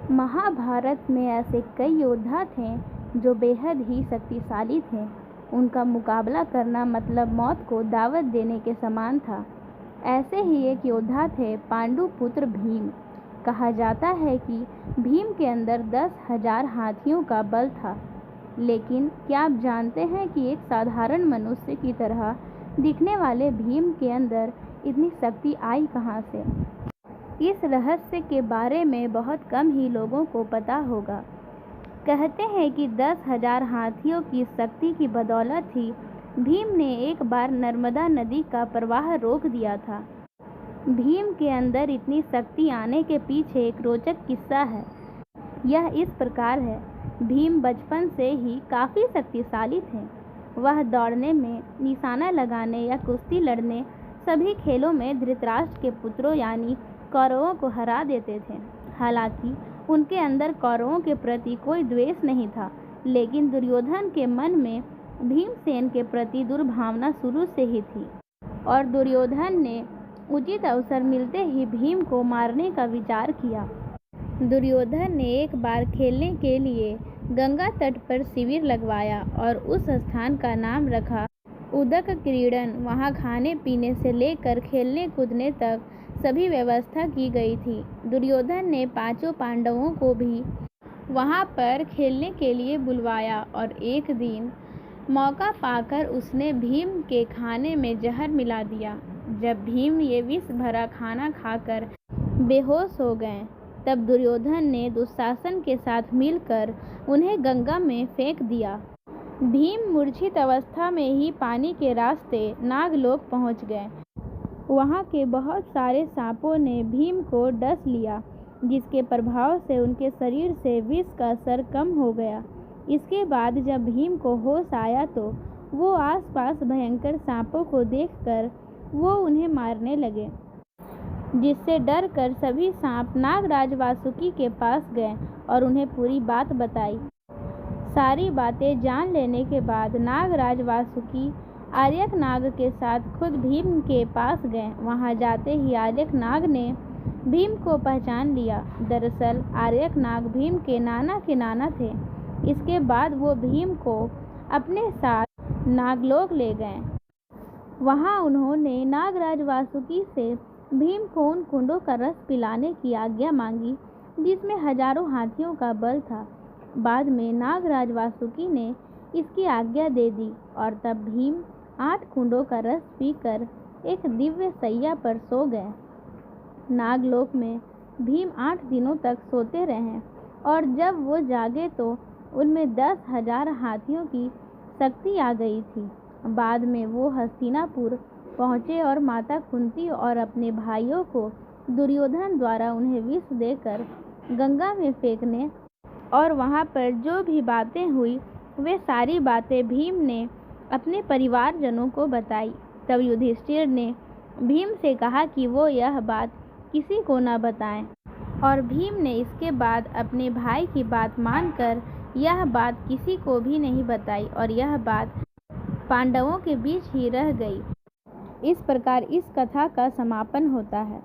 महाभारत में ऐसे कई योद्धा थे जो बेहद ही शक्तिशाली थे। उनका मुकाबला करना मतलब मौत को दावत देने के समान था। ऐसे ही एक योद्धा थे पांडु पुत्र भीम। कहा जाता है कि भीम के अंदर 10,000 हाथियों का बल था। लेकिन क्या आप जानते हैं कि एक साधारण मनुष्य की तरह दिखने वाले भीम के अंदर इतनी शक्ति आई कहाँ से? इस रहस्य के बारे में बहुत कम ही लोगों को पता होगा। कहते हैं कि 10,000 हाथियों की शक्ति की बदौलत ही भीम ने एक बार नर्मदा नदी का प्रवाह रोक दिया था। भीम के अंदर इतनी शक्ति आने के पीछे एक रोचक किस्सा है। यह इस प्रकार है। भीम बचपन से ही काफ़ी शक्तिशाली थे। वह दौड़ने में, निशाना लगाने या कुश्ती लड़ने सभी खेलों में धृतराष्ट्र के पुत्रों यानी कौरवों को हरा देते थे। हालांकि उनके अंदर कौरवों के प्रति कोई द्वेष नहीं था, लेकिन दुर्योधन के मन में भीमसेन के प्रति दुर्भावना शुरू से ही थी और दुर्योधन ने उचित अवसर मिलते ही भीम को मारने का विचार किया। दुर्योधन ने एक बार खेलने के लिए गंगा तट पर शिविर लगवाया और उस स्थान का नाम रखा उदक क्रीड़न। वहाँ खाने पीने से लेकर खेलने कूदने तक सभी व्यवस्था की गई थी। दुर्योधन ने 5 पांडवों को भी वहाँ पर खेलने के लिए बुलवाया और एक दिन मौका पाकर उसने भीम के खाने में जहर मिला दिया। जब भीम ये विष भरा खाना खाकर बेहोश हो गए, तब दुर्योधन ने दुशासन के साथ मिलकर उन्हें गंगा में फेंक दिया। भीम मूर्छित अवस्था में ही पानी के रास्ते नागलोक पहुंच गए। वहां के बहुत सारे सांपों ने भीम को डस लिया, जिसके प्रभाव से उनके शरीर से विष का असर कम हो गया। इसके बाद जब भीम को होश आया तो वो आसपास भयंकर सांपों को देखकर वो उन्हें मारने लगे, जिससे डर कर सभी सांप नागराज वासुकी के पास गए और उन्हें पूरी बात बताई। सारी बातें जान लेने के बाद नागराज वासुकी आर्यकनाग के साथ खुद भीम के पास गए। वहां जाते ही आर्यकनाग ने भीम को पहचान लिया। दरअसल आर्यकनाग भीम के नाना थे। इसके बाद वो भीम को अपने साथ नागलोक ले गए। वहां उन्होंने नागराज वासुकी से भीम को उन कुंडों का रस पिलाने की आज्ञा मांगी जिसमें हजारों हाथियों का बल था। बाद में नागराज वासुकी ने इसकी आज्ञा दे दी और तब भीम 8 कुंडों का रस पीकर एक दिव्य सैया पर सो गए। नागलोक में भीम 8 दिनों तक सोते रहे और जब वो जागे तो उनमें 10,000 हाथियों की शक्ति आ गई थी। बाद में वो हस्तिनापुर पहुँचे और माता कुंती और अपने भाइयों को दुर्योधन द्वारा उन्हें विष देकर गंगा में फेंकने और वहाँ पर जो भी बातें हुई वे सारी बातें भीम ने अपने परिवारजनों को बताई। तब युधिष्ठिर ने भीम से कहा कि वो यह बात किसी को न बताएं और भीम ने इसके बाद अपने भाई की बात मानकर यह बात किसी को भी नहीं बताई और यह बात पांडवों के बीच ही रह गई। इस प्रकार इस कथा का समापन होता है।